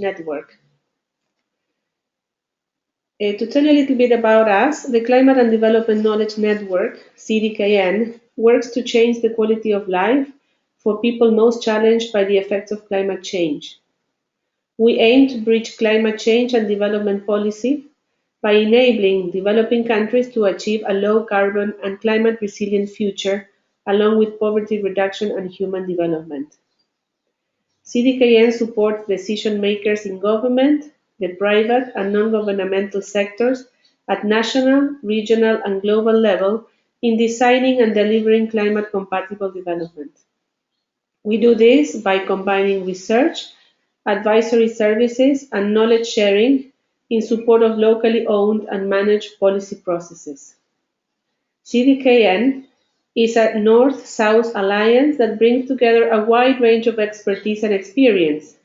network. To tell you a little bit about us, the Climate and Development Knowledge Network, CDKN, works to change the quality of life for people most challenged by the effects of climate change. We aim to bridge climate change and development policy by enabling developing countries to achieve a low carbon and climate resilient future, along with poverty reduction and human development. CDKN supports decision makers in government, the private and non-governmental sectors at national, regional, and global level in designing and delivering climate-compatible development. We do this by combining research, advisory services, and knowledge sharing in support of locally owned and managed policy processes. CDKN is a North-South alliance that brings together a wide range of expertise and experience.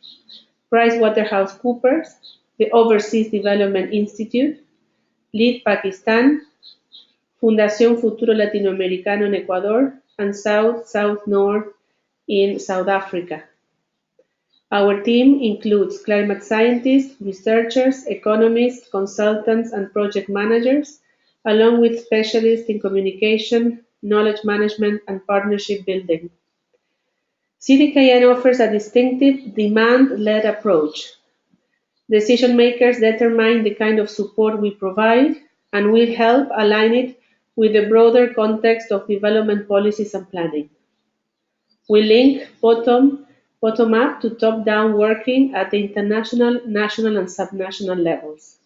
PricewaterhouseCoopers, the Overseas Development Institute, Lead Pakistan, Fundacion Futuro Latinoamericano in Ecuador, and South-South-North in South Africa. Our team includes climate scientists, researchers, economists, consultants, and project managers, along with specialists in communication, knowledge management, and partnership building. CDKN offers a distinctive demand-led approach. Decision makers determine the kind of support we provide, and we help align it with the broader context of development policies and planning. We link bottom-up to top-down working at the international, national, and subnational levels.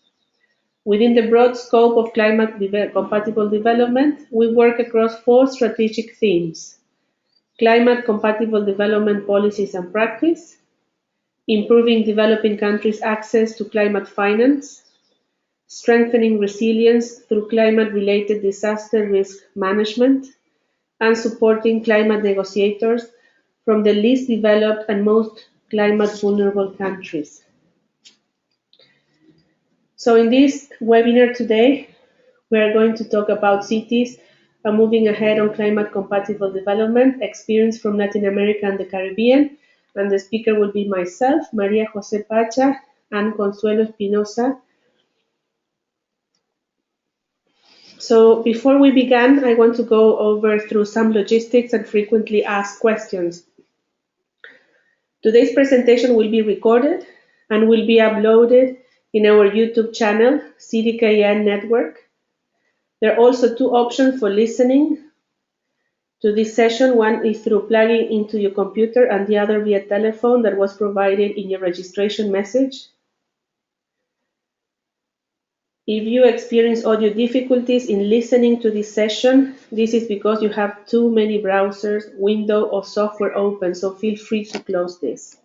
Within the broad scope of climate-compatible development, we work across 4 strategic themes: climate-compatible development policies and practice, improving developing countries' access to climate finance, strengthening resilience through climate-related disaster risk management, and supporting climate negotiators from the least developed and most climate-vulnerable countries. So in this webinar today, we are going to talk about cities and moving ahead on climate-compatible development, experience from Latin America and the Caribbean, and the speaker will be myself, Maria Jose Pacha, and Consuelo Espinosa. So before we begin, I want to go over through some logistics and frequently asked questions. Today's presentation will be recorded and will be uploaded in our YouTube channel, CDKN Network. There are also 2 options for listening to this session. One is through plugging into your computer and the other via telephone that was provided in your registration message. If you experience audio difficulties in listening to this session, this is because you have too many browsers, window, or software open, so feel free to close this.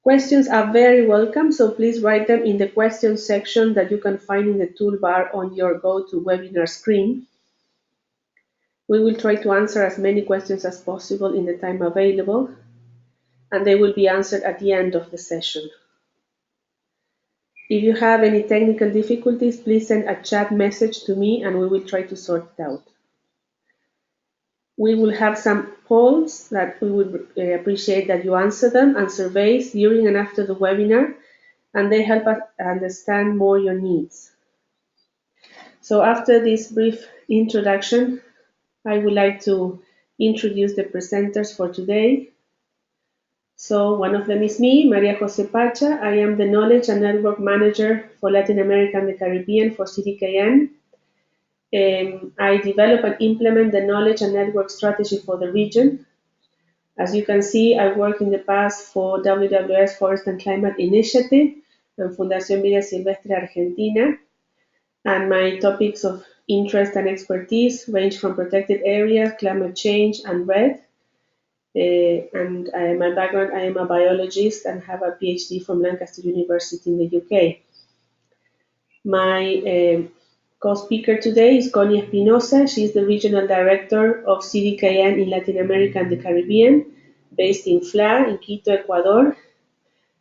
Questions are very welcome, so please write them in the questions section that you can find in the toolbar on your GoToWebinar screen. We will try to answer as many questions as possible in the time available, and they will be answered at the end of the session. If you have any technical difficulties, please send a chat message to me and we will try to sort it out. We will have some polls that we would appreciate that you answer them, and surveys during and after the webinar, and they help us understand more your needs. So after this brief introduction, I would like to introduce the presenters for today. So one of them is me, Maria Jose Pacha. I am the Knowledge and Network Manager for Latin America and the Caribbean for CDKN. I develop and implement the knowledge and network strategy for the region. As you can see, I worked in the past for WWF Forest and Climate Initiative and Fundación Vida Silvestre Argentina. And my topics of interest and expertise range from protected areas, climate change, and REDD. My background, I am a biologist and have a PhD from Lancaster University in the UK. My co-speaker today is Connie Espinosa. She is the Regional Director of CDKN in Latin America and the Caribbean, based in FLA in Quito, Ecuador.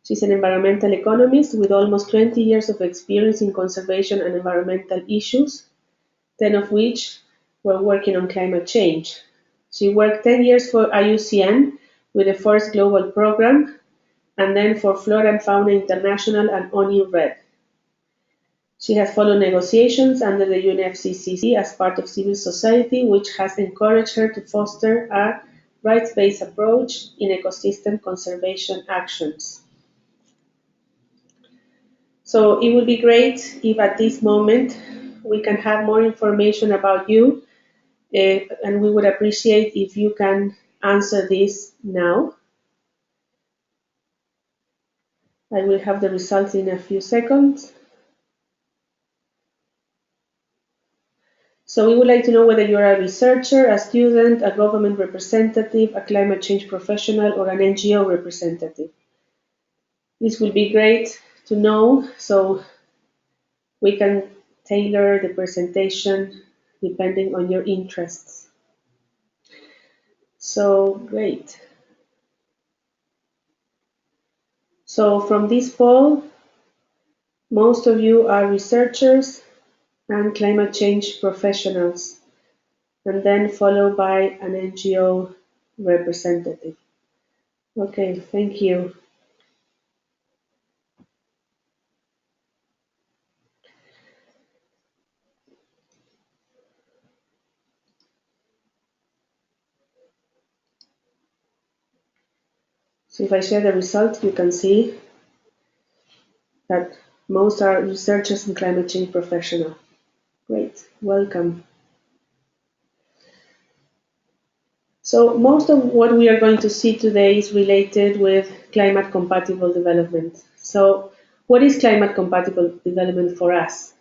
She's an environmental economist with almost 20 years of experience in conservation and environmental issues, 10 of which were working on climate change. She worked 10 years for IUCN with the Forest Global Program, and then for Flora and Fauna International and ONI Red. She has followed negotiations under the UNFCCC as part of civil society, which has encouraged her to foster a rights-based approach in ecosystem conservation actions. So it would be great if at this moment we can have more information about you, and we would appreciate if you can answer this now. I will have the results in a few seconds. So we would like to know whether you're a researcher, a student, a government representative, a climate change professional, or an NGO representative. This will be great to know so we can tailor the presentation depending on your interests. So great. So from this poll, most of you are researchers and climate change professionals, and then followed by an NGO representative. Okay, thank you. So if I share the results, you can see that most are researchers and climate change professionals. Great, welcome. So most of what we are going to see today is related with climate compatible development. So what is climate compatible development for us?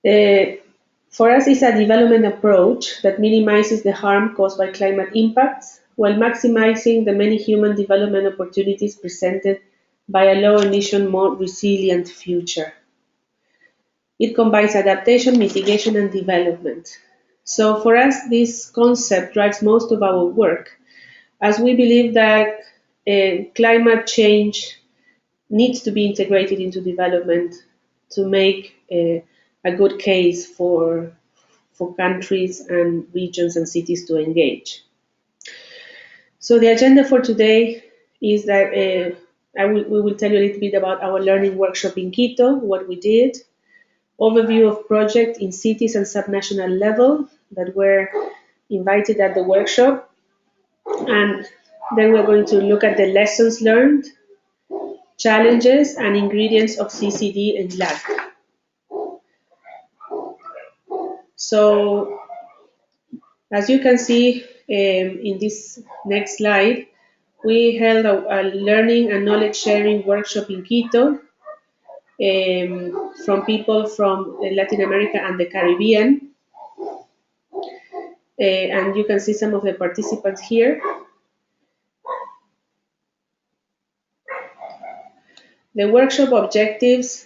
For us, it's a development approach that minimizes the harm caused by climate impacts while maximizing the many human development opportunities presented by a low emission, more resilient future. It combines adaptation, mitigation, and development. So for us, this concept drives most of our work, as we believe that climate change needs to be integrated into development to make a good case for countries and regions and cities to engage. So the agenda for today is that we will tell you a little bit about our learning workshop in Quito, what we did, overview of projects in cities and subnational level that were invited at the workshop, and then we're going to look at the lessons learned, challenges, and ingredients of CCD and LAC. So as you can see in this next slide, we held a learning and knowledge sharing workshop in Quito from people from Latin America and the Caribbean. And you can see some of the participants here. The workshop objectives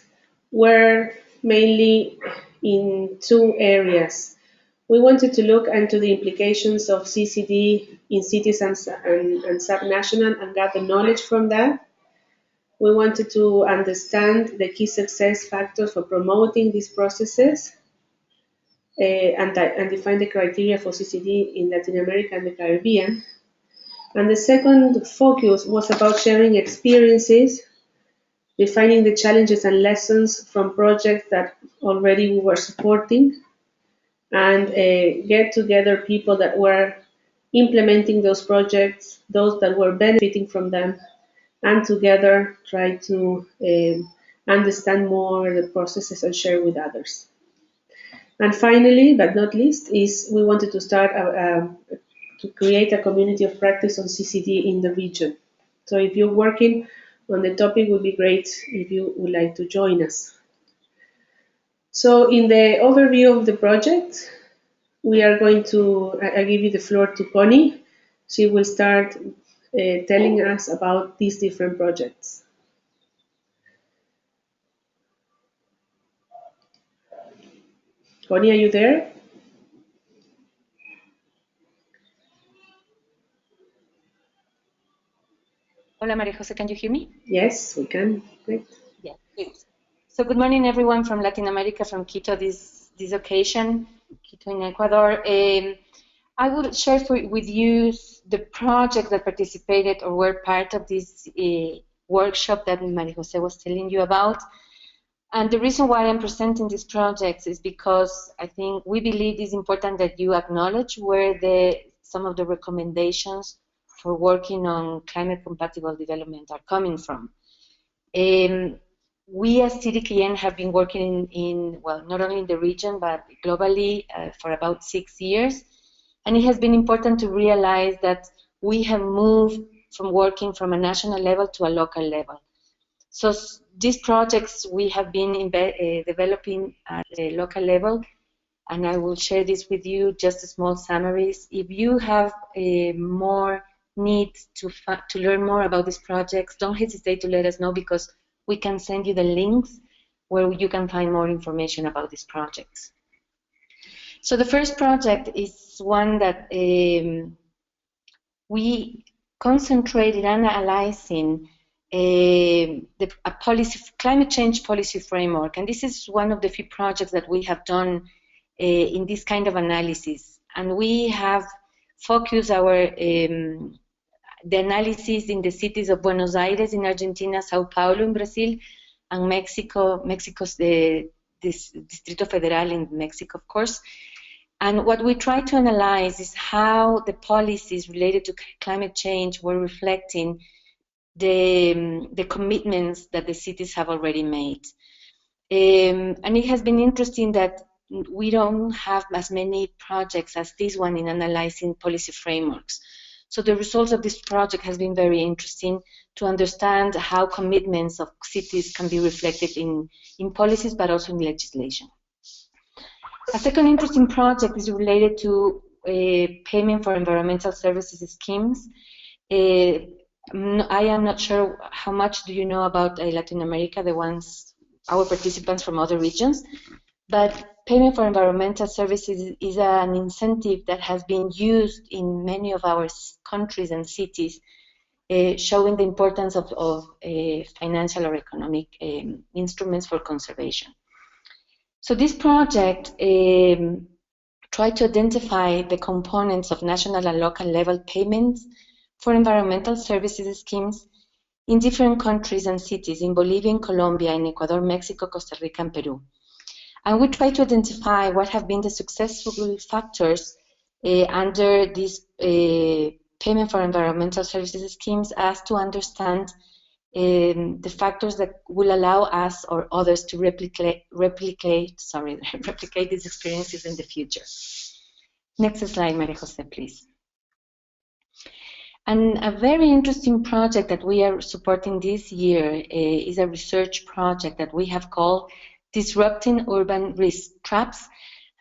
were mainly in two areas. We wanted to look into the implications of CCD in cities and subnational and gather knowledge from that. We wanted to understand the key success factors for promoting these processes and define the criteria for CCD in Latin America and the Caribbean. And the second focus was about sharing experiences, defining the challenges and lessons from projects that already we were supporting, and get together people that were implementing those projects, those that were benefiting from them, and together try to understand more the processes and share with others. And finally, but not least, is we wanted to start to create a community of practice on CCD in the region. So if you're working on the topic, it would be great if you would like to join us. So in the overview of the project, we are going to, I give you the floor to Connie. She will start telling us about these different projects. Connie, are you there? Hola, Maria Jose, can you hear me? Yes, we can. Great. Yeah, good. So good morning, everyone from Latin America, from Quito, this occasion, Quito in Ecuador. I will share with you the projects that participated or were part of this workshop that Maria Jose was telling you about. And the reason why I'm presenting these projects is because I think we believe it's important that you acknowledge where some of the recommendations for working on climate compatible development are coming from. We as CDKN have been working well, not only in the region, but globally for about 6 years. And it has been important to realize that we have moved from working from a national level to a local level. So these projects we have been developing at a local level, and I will share this with you, just a small summaries. If you have more need to learn more about these projects, don't hesitate to let us know, because we can send you the links where you can find more information about these projects. So the first project is one that we concentrated on analyzing a climate change policy framework, and this is one of the few projects that we have done in this kind of analysis. And we have focused the analysis in the cities of Buenos Aires in Argentina, Sao Paulo in Brazil, and Mexico's Distrito Federal in Mexico, of course. And what we try to analyze is how the policies related to climate change were reflecting the commitments that the cities have already made. And it has been interesting that we don't have as many projects as this one in analyzing policy frameworks. So the results of this project has been very interesting to understand how commitments of cities can be reflected in policies, but also in legislation. A second interesting project is related to payment for environmental services schemes. I am not sure how much do you know about Latin America, our participants from other regions, but payment for environmental services is an incentive that has been used in many of our countries and cities, showing the importance of financial or economic instruments for conservation. So this project tried to identify the components of national and local level payments for environmental services schemes in different countries and cities in Bolivia and Colombia, in Ecuador, Mexico, Costa Rica, and Peru. And we try to identify what have been the successful factors under these payment for environmental services schemes, as to understand the factors that will allow us or others to replicate these experiences in the future. Next slide, Maria Jose, please. And a very interesting project that we are supporting this year is a research project that we have called Disrupting Urban Risk Traps.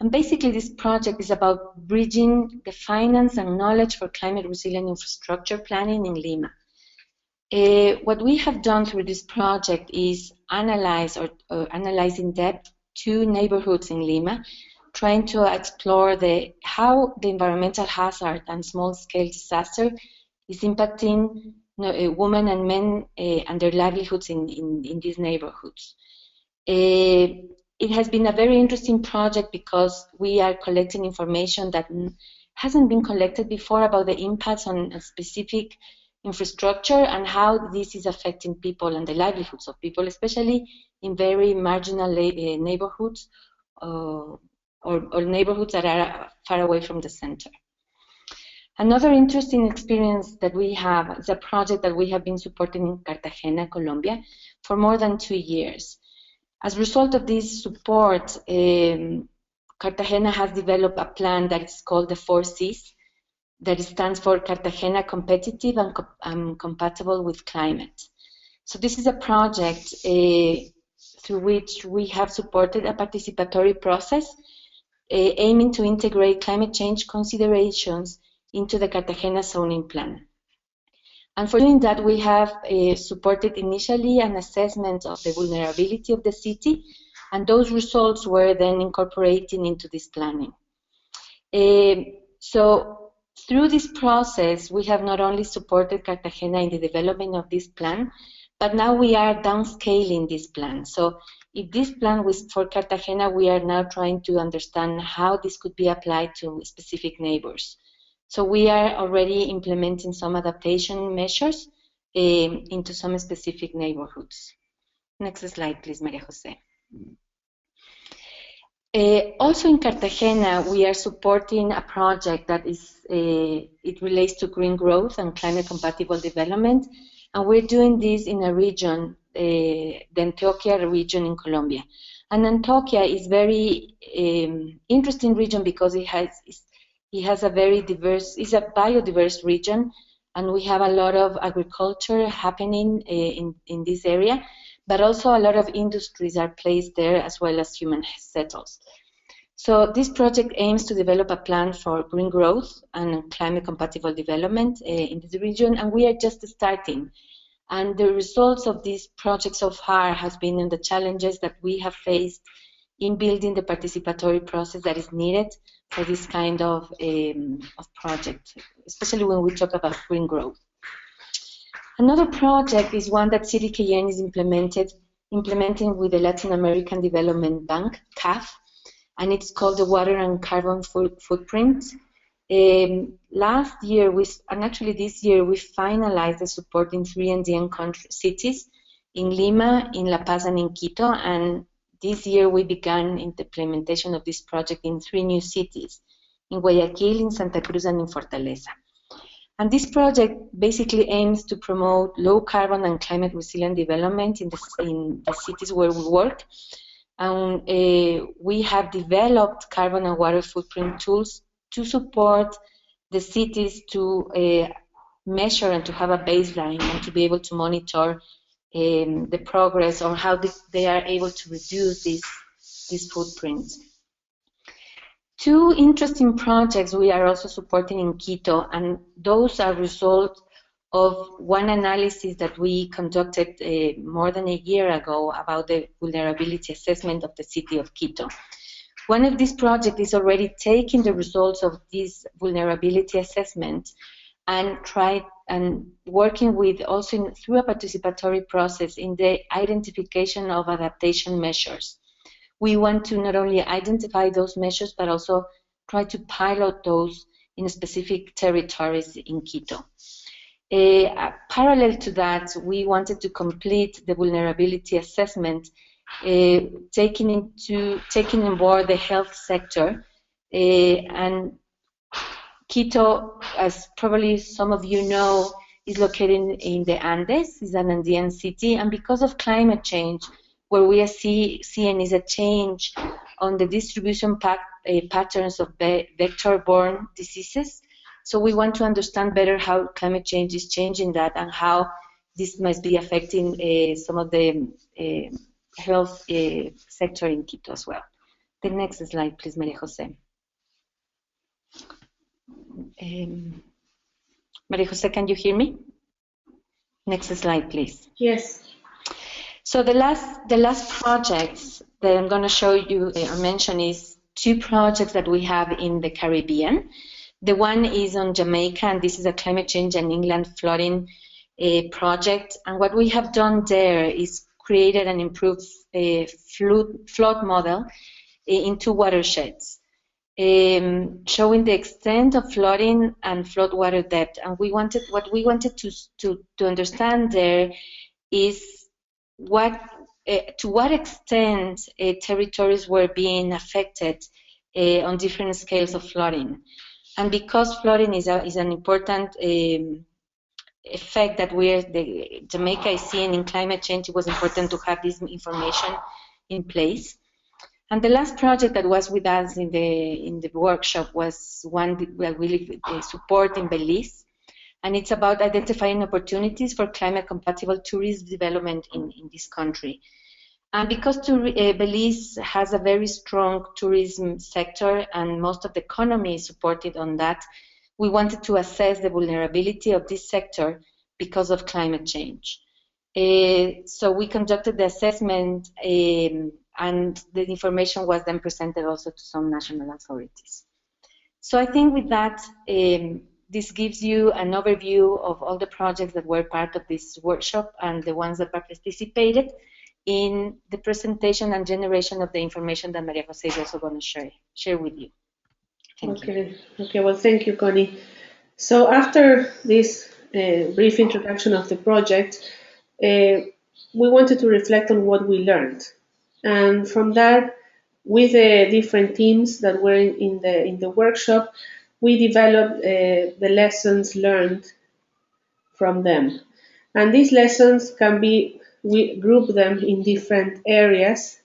And basically this project is about bridging the finance and knowledge for climate resilient infrastructure planning in Lima. What we have done through this project is analyze in depth 2 neighborhoods in Lima, trying to explore how the environmental hazard and small-scale disaster is impacting women and men and their livelihoods in these neighborhoods. It has been a very interesting project because we are collecting information that hasn't been collected before about the impacts on a specific infrastructure and how this is affecting people and the livelihoods of people, especially in very marginal neighborhoods or neighborhoods that are far away from the center. Another interesting experience that we have is a project that we have been supporting in Cartagena, Colombia, for more than 2 years. As a result of this support, Cartagena has developed a plan that is called the 4 Cs, that stands for Cartagena Competitive and Compatible with Climate. So this is a project through which we have supported a participatory process aiming to integrate climate change considerations into the Cartagena zoning plan. And for doing that, we have supported initially an assessment of the vulnerability of the city, and those results were then incorporated into this planning. So through this process, we have not only supported Cartagena in the development of this plan, but now we are downscaling this plan. So if this plan was for Cartagena, we are now trying to understand how this could be applied to specific neighbors. So we are already implementing some adaptation measures into some specific neighborhoods. Next slide, please, Maria Jose. Also in Cartagena, we are supporting a project that is, it relates to green growth and climate compatible development. And we're doing this in a region, the Antioquia region in Colombia. And Antioquia is very interesting region because it has a very diverse, it's a biodiverse region, and we have a lot of agriculture happening in this area, but also a lot of industries are placed there as well as human settles. So this project aims to develop a plan for green growth and climate compatible development in this region, and we are just starting. And the results of this project so far has been in the challenges that we have faced in building the participatory process that is needed for this kind of project, especially when we talk about green growth. Another project is one that CDKN is implementing with the Latin American Development Bank, CAF, and it's called the Water and Carbon Footprint. Last year, and actually this year, we finalized the support in 3 Andean cities, in Lima, in La Paz, and in Quito, and this year we began in the implementation of this project in 3 new cities, in Guayaquil, in Santa Cruz, and in Fortaleza. And this project basically aims to promote low carbon and climate resilient development in the cities where we work. And we have developed carbon and water footprint tools to support the cities to measure and to have a baseline and to be able to monitor the progress or how they are able to reduce this footprint. 2 interesting projects we are also supporting in Quito, and those are results of one analysis that we conducted more than a year ago about the vulnerability assessment of the city of Quito. One of these projects is already taking the results of this vulnerability assessment and working with also through a participatory process in the identification of adaptation measures. We want to not only identify those measures, but also try to pilot those in specific territories in Quito. Parallel to that, we wanted to complete the vulnerability assessment, taking on board the health sector. And Quito, as probably some of you know, is located in the Andes, is an Andean city, and because of climate change, where we are seeing is a change on the distribution patterns of vector-borne diseases. So we want to understand better how climate change is changing that and how this must be affecting some of the health sector in Quito as well. The next slide, please, Maria Jose. Maria Jose, can you hear me? Next slide, please. Yes. So the last projects that I'm going to show you or mention is 2 projects that we have in the Caribbean. The one is on Jamaica, and this is a climate change and inland flooding project. And what we have done there is created an improved flood model in 2 watersheds, showing the extent of flooding and flood water depth. And what we wanted to understand there is to what extent territories were being affected on different scales of flooding. And because flooding is an important effect that Jamaica is seeing in climate change, it was important to have this information in place. And the last project that was with us in the workshop was one that we support in Belize. And it's about identifying opportunities for climate-compatible tourism development in this country. And because Belize has a very strong tourism sector and most of the economy is supported on that, we wanted to assess the vulnerability of this sector because of climate change. So we conducted the assessment and the information was then presented also to some national authorities. So I think with that, this gives you an overview of all the projects that were part of this workshop and the ones that participated in the presentation and generation of the information that Maria Jose is also going to share with you. Thank you. Okay, well, thank you, Connie. So after this brief introduction of the project, we wanted to reflect on what we learned. And from that, with the different teams that were in the workshop, we developed the lessons learned from them. And these lessons can be, we group them in different areas.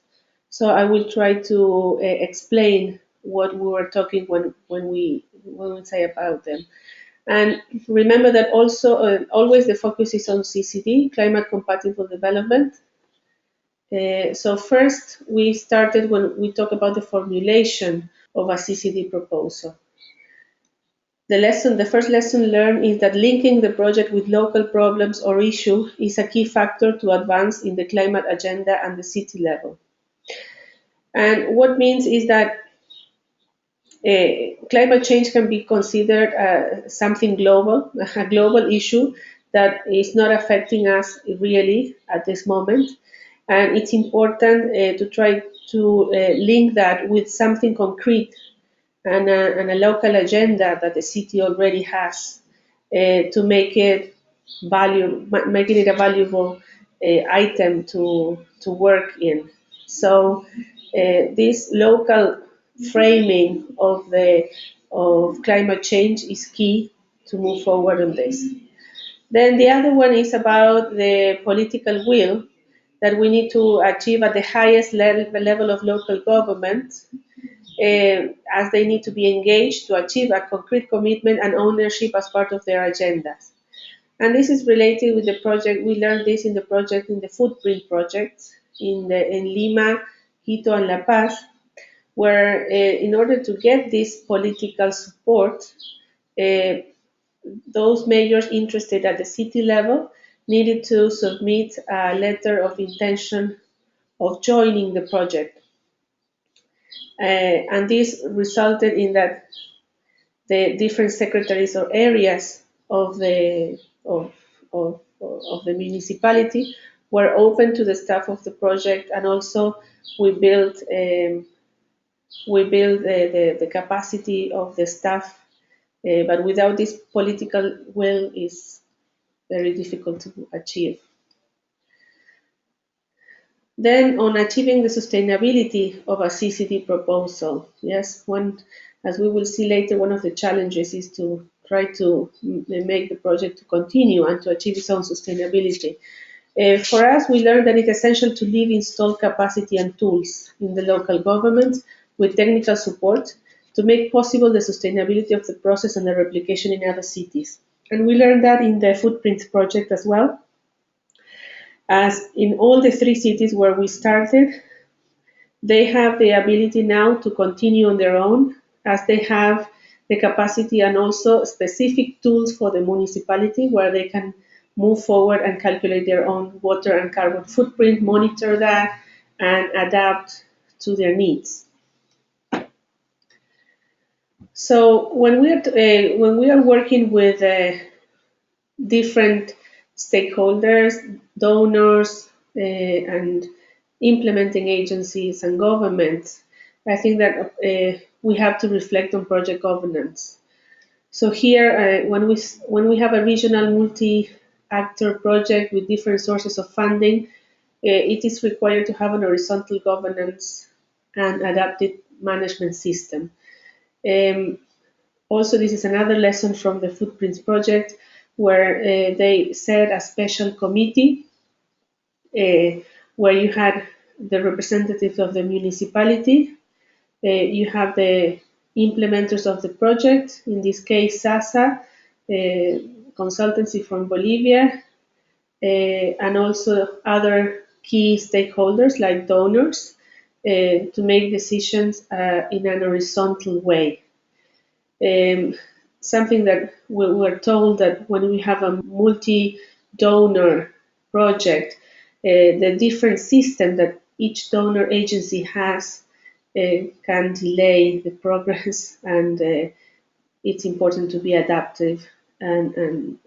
So I will try to explain what we were talking when we say about them. And remember that also always the focus is on CCD, climate compatible development. So first we started when we talk about the formulation of a CCD proposal. The first lesson learned is that linking the project with local problems or issues is a key factor to advance in the climate agenda and the city level. And what means is that climate change can be considered something global, a global issue that is not affecting us really at this moment. And it's important to try to link that with something concrete and a local agenda that the city already has to make it making it a valuable item to work in. So this local framing of climate change is key to move forward on this. Then the other one is about the political will that we need to achieve at the highest level of local government, as they need to be engaged to achieve a concrete commitment and ownership as part of their agendas. And this is related with the project. We learned this in the project, in the footprint project in Lima, Quito, and La Paz, where in order to get this political support, those mayors interested at the city level needed to submit a letter of intention of joining the project. And this resulted in that the different secretaries or areas of the municipality were open to the staff of the project, and also we built the capacity of the staff, but without this political will is very difficult to achieve. Then on achieving the sustainability of a CCD proposal, yes, as we will see later, one of the challenges is to try to make the project to continue and to achieve its own sustainability. For us, we learned that it's essential to leave installed capacity and tools in the local government with technical support to make possible the sustainability of the process and the replication in other cities. And we learned that in the Footprints project as well. As in all the 3 cities where we started, they have the ability now to continue on their own, as they have the capacity and also specific tools for the municipality where they can move forward and calculate their own water and carbon footprint, monitor that, and adapt to their needs. So when we are working with different stakeholders, donors, and implementing agencies and governments, I think that we have to reflect on project governance. So here, when we have a regional multi-actor project with different sources of funding, it is required to have an horizontal governance and adapted management system. Also, this is another lesson from the Footprints project, where they set a special committee where you had the representatives of the municipality, you have the implementers of the project, in this case SASA, consultancy from Bolivia, and also other key stakeholders like donors to make decisions in an horizontal way. Something that we were told that when we have a multi-donor project, the different system that each donor agency has can delay the progress, and it's important to be adaptive, and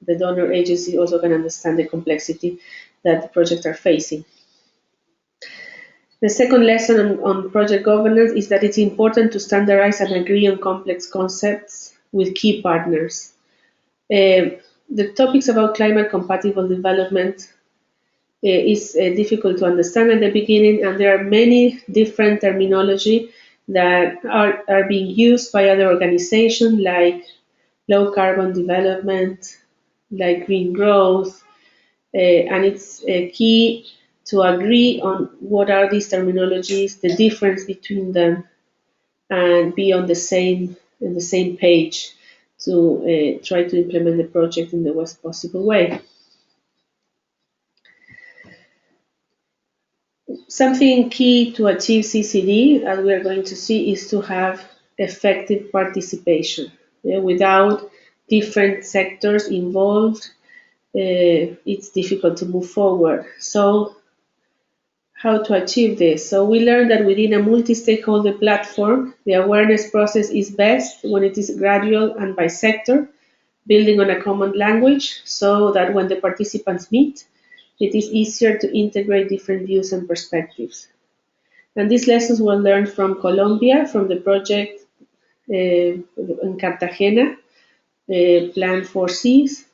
the donor agency also can understand the complexity that the projects are facing. The second lesson on project governance is that it's important to standardize and agree on complex concepts with key partners. The topics about climate compatible development is difficult to understand at the beginning, and there are many different terminology that are being used by other organizations like low carbon development, like green growth, and it's key to agree on what are these terminologies, the difference between them, and be on the same page to try to implement the project in the best possible way. Something key to achieve CCD, as we are going to see, is to have effective participation. Without different sectors involved, it's difficult to move forward. So how to achieve this? So we learned that within a multi-stakeholder platform, the awareness process is best when it is gradual and by sector, building on a common language so that when the participants meet, it is easier to integrate different views and perspectives. And these lessons were learned from Colombia, from the project in Cartagena, Plan 4Cs,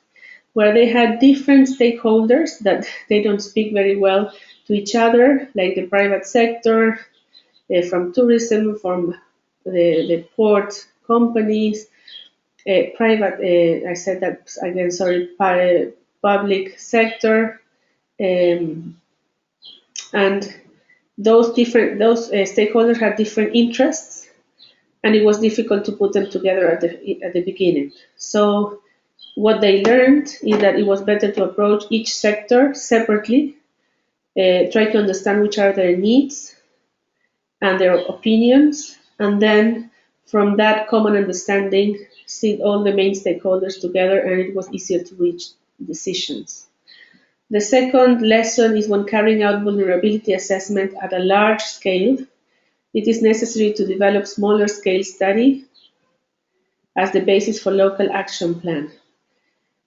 where they had different stakeholders that they don't speak very well to each other, like the private sector, from tourism, from the port companies, I said that again, sorry, public sector, and those stakeholders had different interests, and it was difficult to put them together at the beginning. So what they learned is that it was better to approach each sector separately, try to understand which are their needs and their opinions, and then from that common understanding, see all the main stakeholders together, and it was easier to reach decisions. The second lesson is when carrying out vulnerability assessment at a large scale, it is necessary to develop smaller scale study as the basis for local action plan.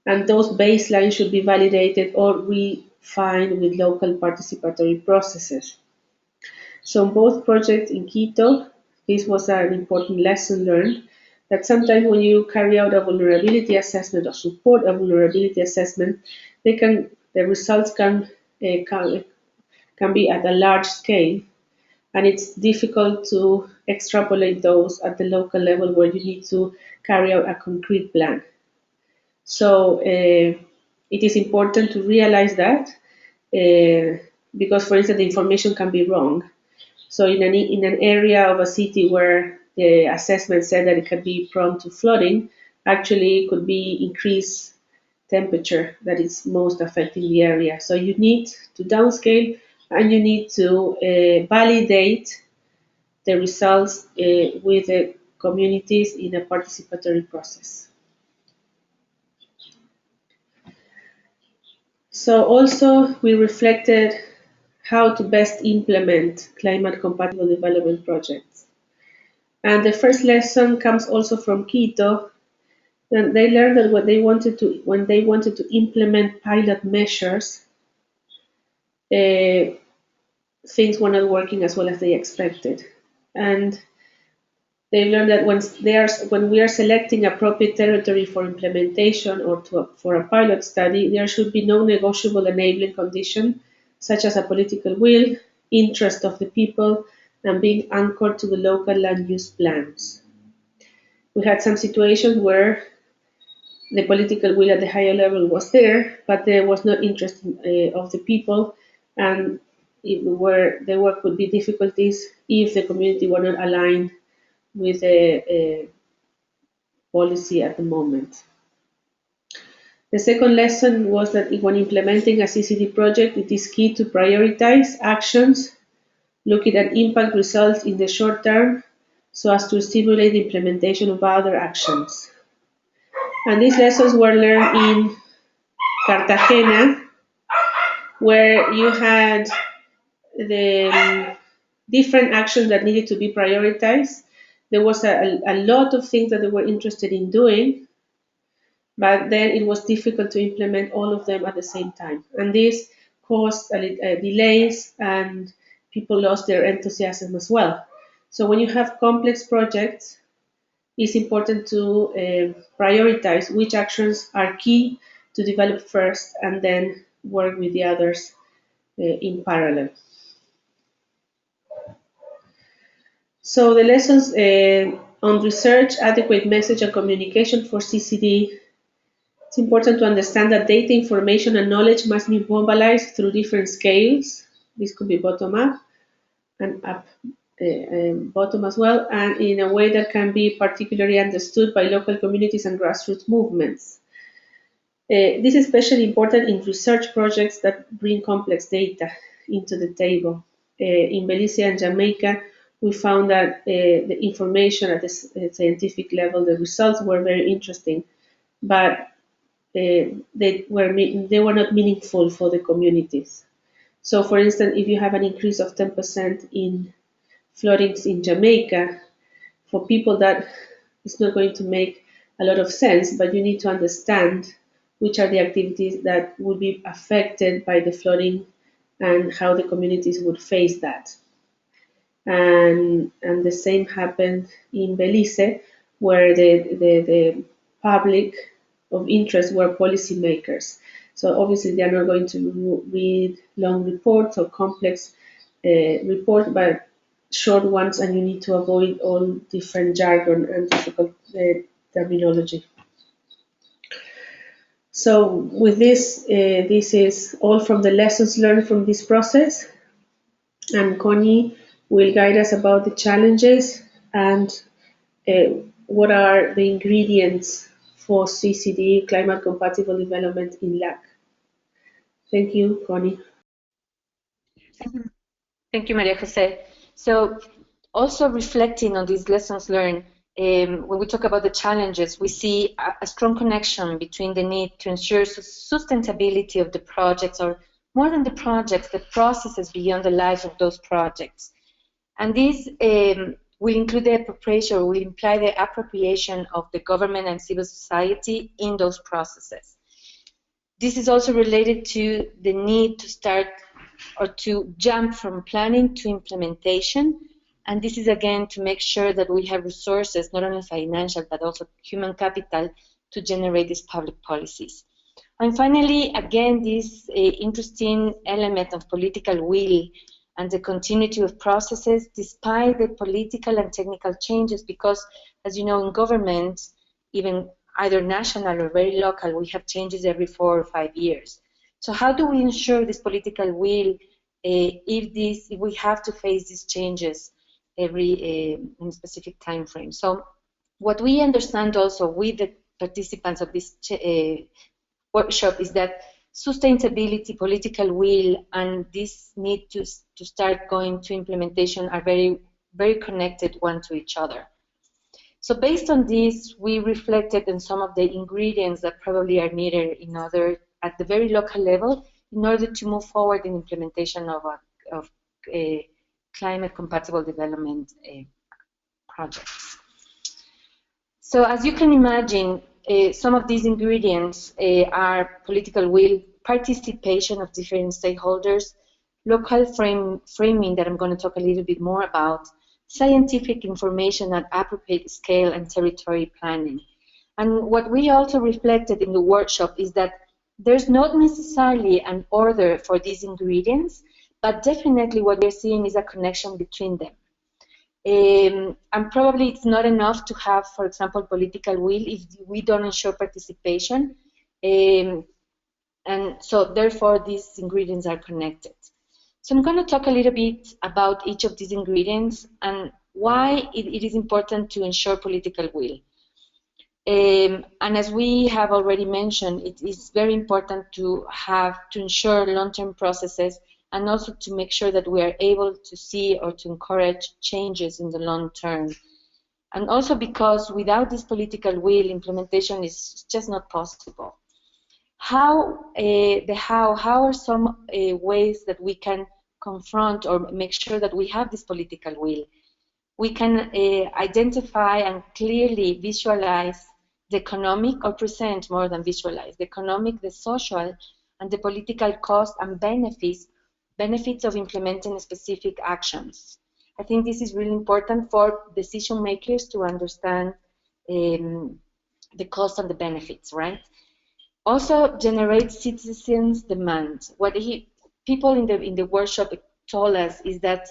And those baselines should be validated or refined with local participatory processes. So in both projects in Quito, this was an important lesson learned, that sometimes when you carry out a vulnerability assessment or support a vulnerability assessment, the results can be at a large scale, and it's difficult to extrapolate those at the local level where you need to carry out a concrete plan. So it is important to realize that because, for instance, the information can be wrong. So in an area of a city where the assessment said that it could be prone to flooding, actually it could be increased temperature that is most affecting the area. So you need to downscale, and you need to validate the results with the communities in a participatory process. So also we reflected how to best implement climate compatible development projects. And the first lesson comes also from Quito, and they learned that when they wanted to implement pilot measures, things were not working as well as they expected. And they learned that when we are selecting appropriate territory for implementation or for a pilot study, there should be no negotiable enabling condition, such as a political will, interest of the people, and being anchored to the local land use plans. We had some situations where the political will at the higher level was there, but there was no interest of the people, and there could be difficulties if the community were not aligned with the policy at the moment. The second lesson was that when implementing a CCD project, it is key to prioritize actions, looking at impact results in the short term, so as to stimulate the implementation of other actions. And these lessons were learned in Cartagena, where you had the different actions that needed to be prioritized. There was a lot of things that they were interested in doing, but then it was difficult to implement all of them at the same time. And this caused delays, and people lost their enthusiasm as well. So when you have complex projects, it's important to prioritize which actions are key to develop first and then work with the others in parallel. So the lessons on research, adequate message and communication for CCD. It's important to understand that data, information, and knowledge must be mobilized through different scales. This could be bottom up and up bottom as well, and in a way that can be particularly understood by local communities and grassroots movements. This is especially important in research projects that bring complex data into the table. In Belize and Jamaica, we found that the information at the scientific level, the results were very interesting, but they were not meaningful for the communities. So, for instance, if you have an increase of 10% in floodings in Jamaica, for people that is not going to make a lot of sense, but you need to understand which are the activities that would be affected by the flooding and how the communities would face that. And the same happened in Belize, where the public of interest were policymakers. So obviously they are not going to read long reports or complex reports, but short ones, and you need to avoid all different jargon and difficult terminology. So with this, this is all from the lessons learned from this process, and Connie will guide us about the challenges and what are the ingredients for CCD, climate compatible development in LAC. Thank you, Connie. Thank you, Maria Jose. So also reflecting on these lessons learned, when we talk about the challenges, we see a strong connection between the need to ensure sustainability of the projects, or more than the projects, the processes beyond the life of those projects. And this will include the appropriation, or will imply the appropriation of the government and civil society in those processes. This is also related to the need to start or to jump from planning to implementation. And this is again to make sure that we have resources, not only financial, but also human capital to generate these public policies. And finally, again, this interesting element of political will and the continuity of processes despite the political and technical changes, because as you know, in government, even either national or very local, we have changes every 4 or 5 years. So how do we ensure this political will if we have to face these changes every in a specific time frame? So what we understand also with the participants of this workshop is that sustainability, political will, and this need to start going to implementation are very, very connected one to each other. So based on this, we reflected on some of the ingredients that probably are needed in order, at the very local level, in order to move forward in implementation of climate compatible development projects. So as you can imagine, some of these ingredients are political will, participation of different stakeholders, local framing that I'm going to talk a little bit more about, scientific information at appropriate scale, and territory planning. And what we also reflected in the workshop is that there's not necessarily an order for these ingredients, but definitely what we're seeing is a connection between them. And probably it's not enough to have, for example, political will if we don't ensure participation. And so therefore these ingredients are connected. So I'm going to talk a little bit about each of these ingredients and why it is important to ensure political will. And as we have already mentioned, it is very important to ensure long-term processes, and also to make sure that we are able to see or to encourage changes in the long term. And also because without this political will, implementation is just not possible. How are some ways that we can confront or make sure that we have this political will? We can identify and clearly visualize the economic, or present more than visualize, the economic, the social, and the political cost and benefits of implementing specific actions. I think this is really important for decision makers to understand the cost and the benefits, right? Also generate citizens' demand. What people in the workshop told us is that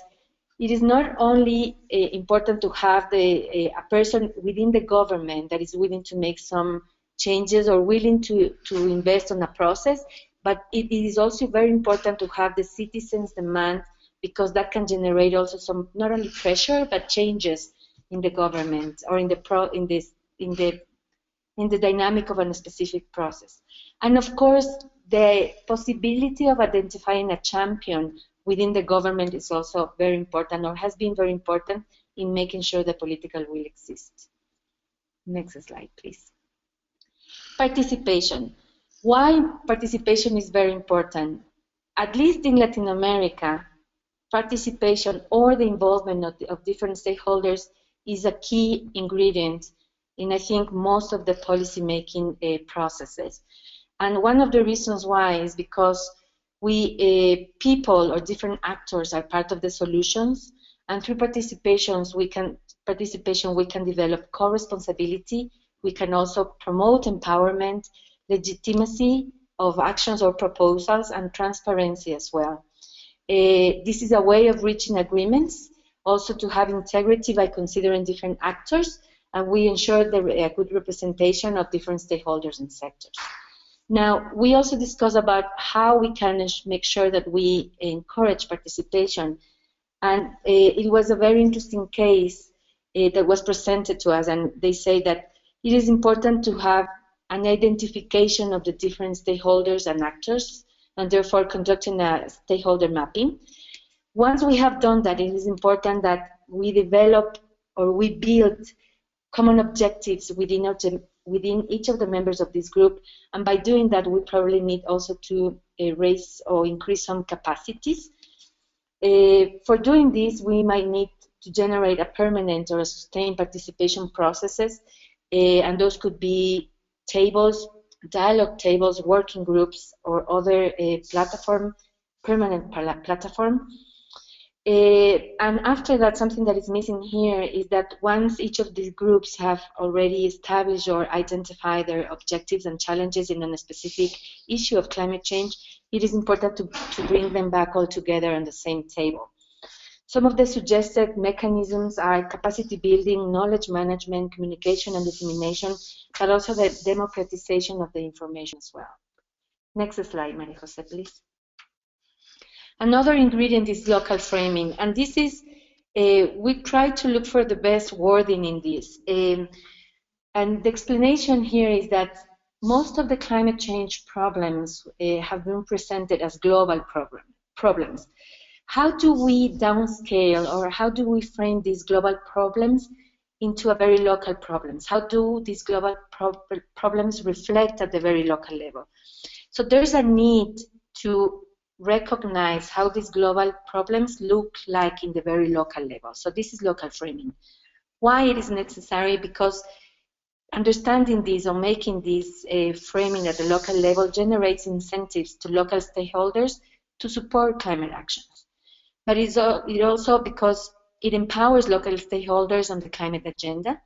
it is not only important to have a person within the government that is willing to make some changes or willing to invest on a process, but it is also very important to have the citizens' demand, because that can generate also some not only pressure but changes in the government or in the dynamic of a specific process. And of course, the possibility of identifying a champion within the government is also very important, or has been very important, in making sure the political will exists. Next slide, please. Participation. Why participation is very important? At least in Latin America, participation or the involvement of different stakeholders is a key ingredient in, I think, most of the policy-making processes. And one of the reasons why is because people or different actors are part of the solutions, and through participation we can develop co-responsibility. We can also promote empowerment, legitimacy of actions or proposals, and transparency as well. This is a way of reaching agreements, also to have integrity by considering different actors, and we ensure a good representation of different stakeholders and sectors. Now, we also discuss about how we can make sure that we encourage participation, and it was a very interesting case that was presented to us, and they say that it is important to have an identification of the different stakeholders and actors, and therefore conducting a stakeholder mapping. Once we have done that, it is important that we develop or we build common objectives within each of the members of this group, and by doing that we probably need also to raise or increase some capacities. For doing this, we might need to generate a permanent or a sustained participation processes, and those could be tables, dialogue tables, working groups, or other permanent platform. And after that, something that is missing here is that once each of these groups have already established or identified their objectives and challenges in a specific issue of climate change, it is important to bring them back all together on the same table. Some of the suggested mechanisms are capacity building, knowledge management, communication and dissemination, but also the democratization of the information as well. Next slide, Maria Jose, please. Another ingredient is local framing, and this is, we try to look for the best wording in this. And the explanation here is that most of the climate change problems have been presented as global problems. How do we downscale, or how do we frame these global problems into a very local problems? How do these global problems reflect at the very local level? So there's a need to recognize how these global problems look like in the very local level. So this is local framing. Why it is necessary? Because understanding this or making this framing at the local level generates incentives to local stakeholders to support climate actions. But it also because it empowers local stakeholders on the climate agenda,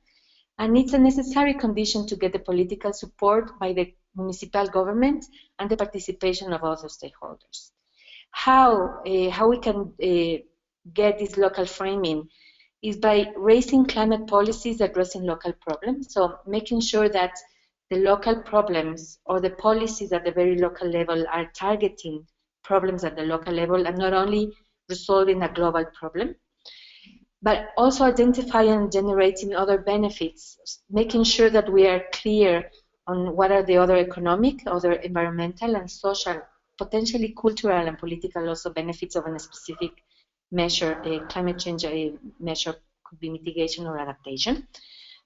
and it's a necessary condition to get the political support by the municipal government and the participation of other stakeholders. How we can get this local framing is by raising climate policies addressing local problems, so making sure that the local problems or the policies at the very local level are targeting problems at the local level and not only resolving a global problem, but also identifying and generating other benefits, making sure that we are clear on what are the other economic, other environmental and social, potentially cultural and political also benefits of a specific measure. A climate change measure could be mitigation or adaptation,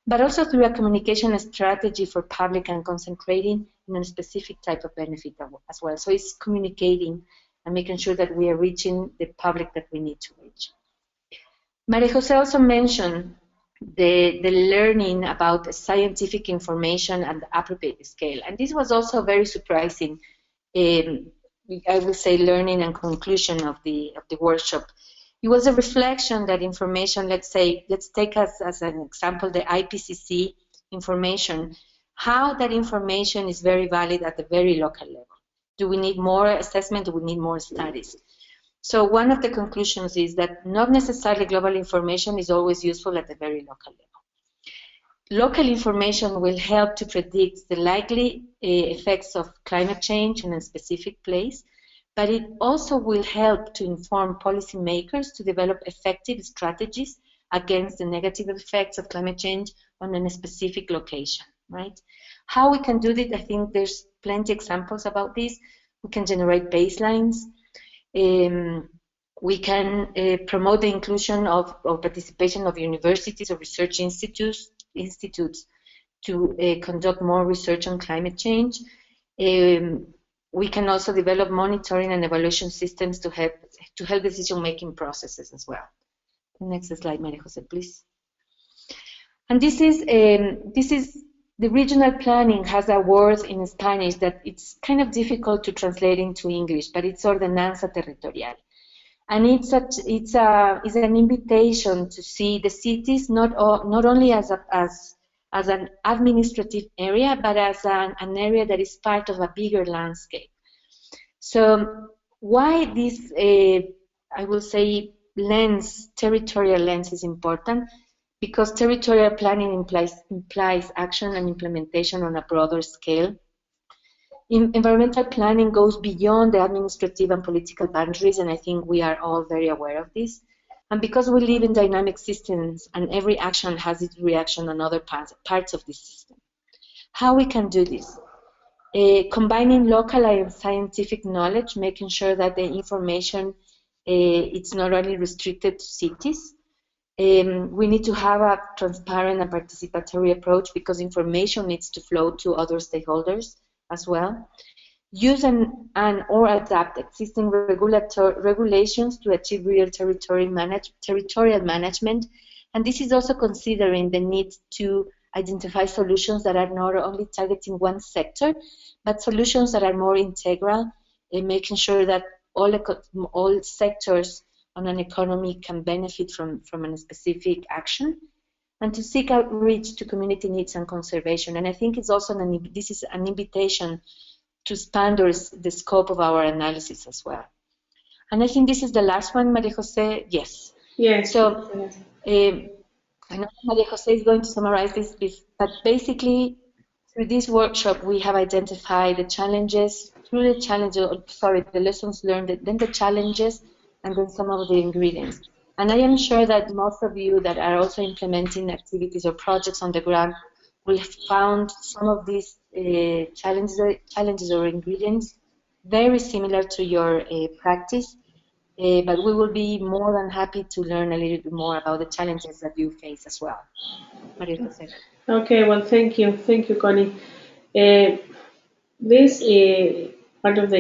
but also through a communication strategy for public and concentrating on a specific type of benefit as well. So it's communicating and making sure that we are reaching the public that we need to reach. Maria Jose also mentioned the learning about scientific information and the appropriate scale, and this was also very surprising. I will say learning and conclusion of the workshop. It was a reflection that information, let's take us as an example, the IPCC information, how that information is very valid at the very local level. Do we need more assessment? Do we need more studies? So one of the conclusions is that not necessarily global information is always useful at the very local level. Local information will help to predict the likely effects of climate change in a specific place, but it also will help to inform policymakers to develop effective strategies against the negative effects of climate change on a specific location, right? How we can do this, I think there's plenty examples about this. We can generate baselines. We can promote the inclusion of participation of universities or research institutes to conduct more research on climate change. We can also develop monitoring and evaluation systems to help decision-making processes as well. Next slide, Maria Jose, please. And this is the regional planning has a word in Spanish that it's kind of difficult to translate into English, but it's ordenanza territorial. And it's an invitation to see the cities not only as an administrative area, but as an area that is part of a bigger landscape. So why this, I will say, territorial lens is important? Because territorial planning implies action and implementation on a broader scale. Environmental planning goes beyond the administrative and political boundaries, and I think we are all very aware of this. And because we live in dynamic systems and every action has its reaction on other parts of the system. How we can do this? Combining local and scientific knowledge, making sure that the information it's not only restricted to cities. We need to have a transparent and participatory approach because information needs to flow to other stakeholders as well. Use or adapt existing regulations to achieve real territorial management. And this is also considering the need to identify solutions that are not only targeting one sector, but solutions that are more integral in making sure that all sectors on an economy can benefit from a specific action, and to seek outreach to community needs and conservation. And I think it's also this is an invitation to expand the scope of our analysis as well. And I think this is the last one, Maria Jose. Yes. Yes. So I know Maria Jose is going to summarize this, but basically through this workshop we have identified the challenges, the lessons learned, then the challenges, and then some of the ingredients. And I am sure that most of you that are also implementing activities or projects on the ground will have found some of these challenges or ingredients very similar to your practice, but we will be more than happy to learn a little bit more about the challenges that you face as well. Maria Jose. Okay, well, thank you, Connie. This part of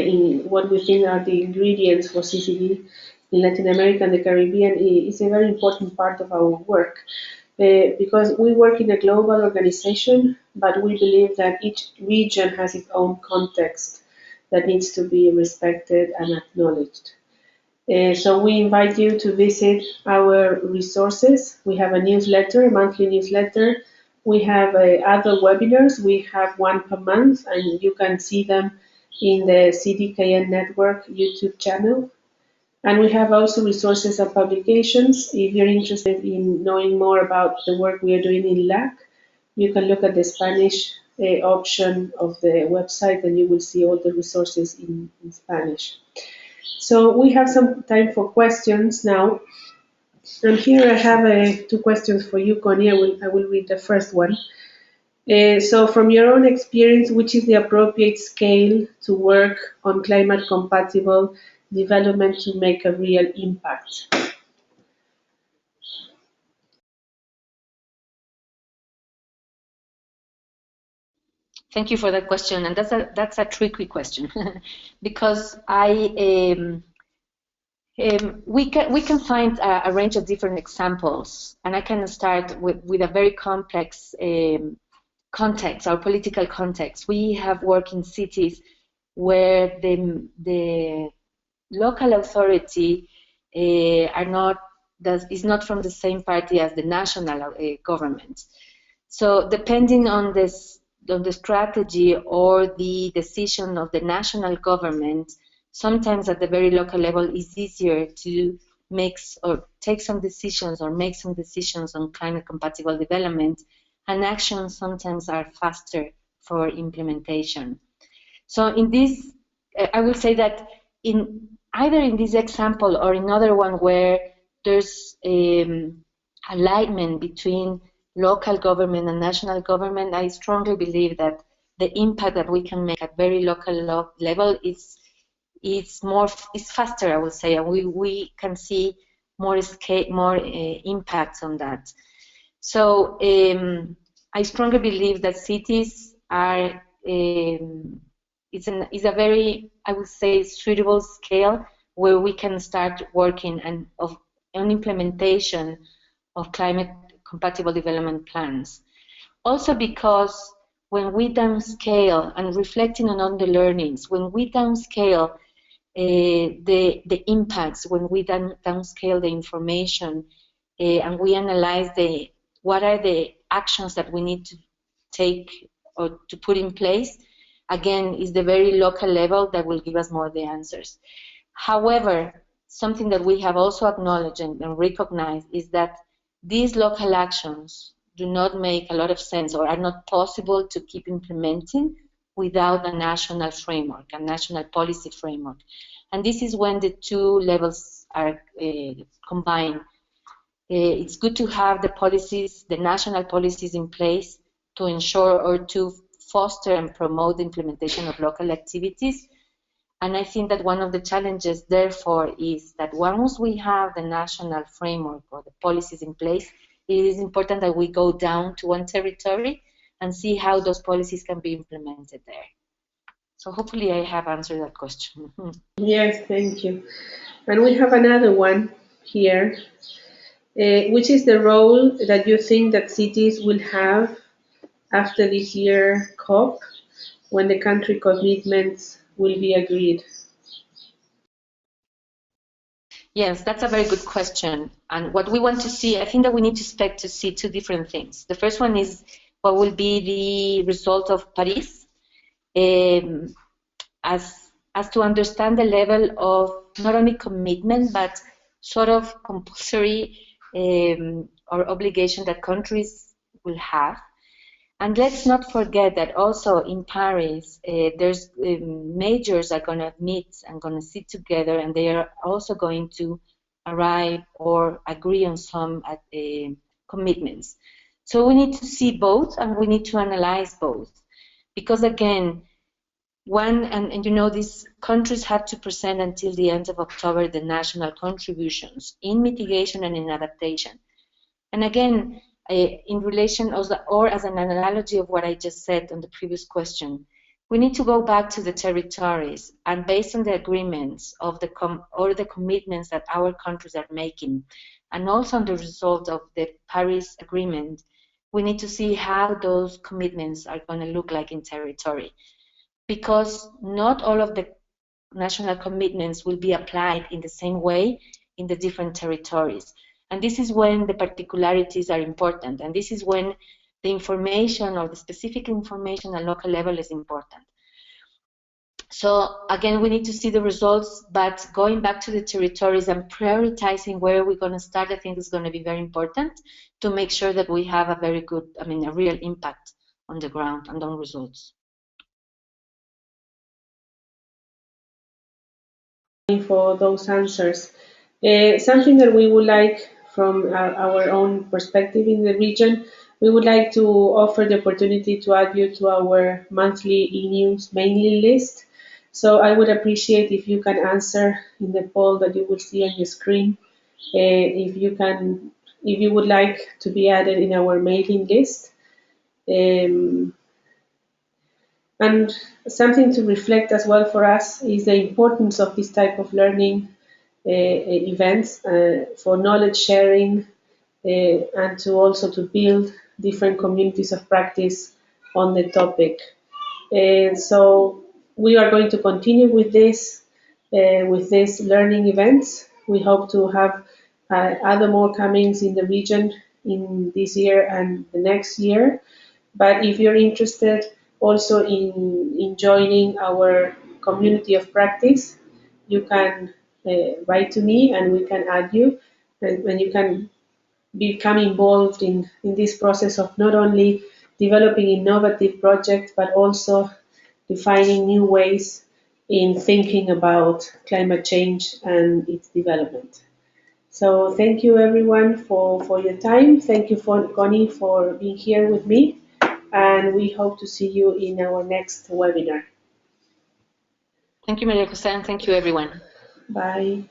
what we think are the ingredients for CCD in Latin America and the Caribbean is a very important part of our work because we work in a global organization, but we believe that each region has its own context that needs to be respected and acknowledged. So we invite you to visit our resources. We have a newsletter, a monthly newsletter. We have other webinars. We have one per month, and you can see them in the CDKN network YouTube channel. And we have also resources and publications. If you're interested in knowing more about the work we are doing in LAC, you can look at the Spanish option of the website, and you will see all the resources in Spanish. So we have some time for questions now. And here I have two questions for you, Connie. I will read the first one. So from your own experience, which is the appropriate scale to work on climate compatible development to make a real impact? Thank you for that question, and that's a tricky question because we can find a range of different examples, and I can start with a very complex context, our political context. We have worked in cities where the local authority is not from the same party as the national government. So depending on this, on the strategy or the decision of the national government, sometimes at the very local level it's easier to make or take some decisions or make some decisions on climate compatible development, and actions sometimes are faster for implementation. So in this, I will say that in either in this example or in another one where there's alignment between local government and national government, I strongly believe that the impact that we can make at very local level is faster, I would say, and we can see more scale, more impacts on that. So I strongly believe that cities are is a very, I would say, suitable scale where we can start working on implementation of climate compatible development plans. Also because when we downscale, and reflecting on the learnings, when we downscale the impacts, when we downscale the information, and we analyze what are the actions that we need to take or to put in place, again, is the very local level that will give us more of the answers. However, something that we have also acknowledged and recognized is that these local actions do not make a lot of sense or are not possible to keep implementing without a national framework, a national policy framework. And this is when the two levels are combined. It's good to have the policies, the national policies in place to ensure or to foster and promote the implementation of local activities. And I think that one of the challenges, therefore, is that once we have the national framework or the policies in place, it is important that we go down to one territory and see how those policies can be implemented there. So hopefully I have answered that question. Yes, thank you. And we have another one here, which is the role that you think that cities will have after this year COP, when the country commitments will be agreed? Yes, that's a very good question. And what we want to see, I think that we need to expect to see two different things. The first one is what will be the result of Paris, as to understand the level of not only commitment, but sort of compulsory or obligation that countries will have. And let's not forget that also in Paris, there's majors are going to meet and going to sit together, and they are also going to arrive or agree on some commitments. So we need to see both, and we need to analyze both, because again, and you know, these countries have to present until the end of October the national contributions in mitigation and in adaptation. And again, in relation or as an analogy of what I just said on the previous question, we need to go back to the territories, and based on the agreements of or the commitments that our countries are making, and also on the result of the Paris Agreement, we need to see how those commitments are going to look like in territory, because not all of the national commitments will be applied in the same way in the different territories. And this is when the particularities are important, and this is when the information or the specific information at local level is important. So again, we need to see the results, but going back to the territories and prioritizing where we're going to start, I think is going to be very important to make sure that we have a very good, a real impact on the ground and on results. For those answers. Something that we would like from our own perspective in the region, we would like to offer the opportunity to add you to our monthly e-news mailing list. So I would appreciate if you can answer in the poll that you will see on your screen, if you would like to be added in our mailing list. And something to reflect as well for us is the importance of this type of learning events for knowledge sharing, and to also to build different communities of practice on the topic. So we are going to continue with this learning events. We hope to have other more comings in the region in this year and the next year. But if you're interested also in joining our community of practice, you can write to me and we can add you, and you can become involved in this process of not only developing innovative projects but also defining new ways in thinking about climate change and its development. So thank you everyone for your time. Thank you for Connie for being here with me, and we hope to see you in our next webinar. Thank you, Maria Jose, and thank you everyone. Bye.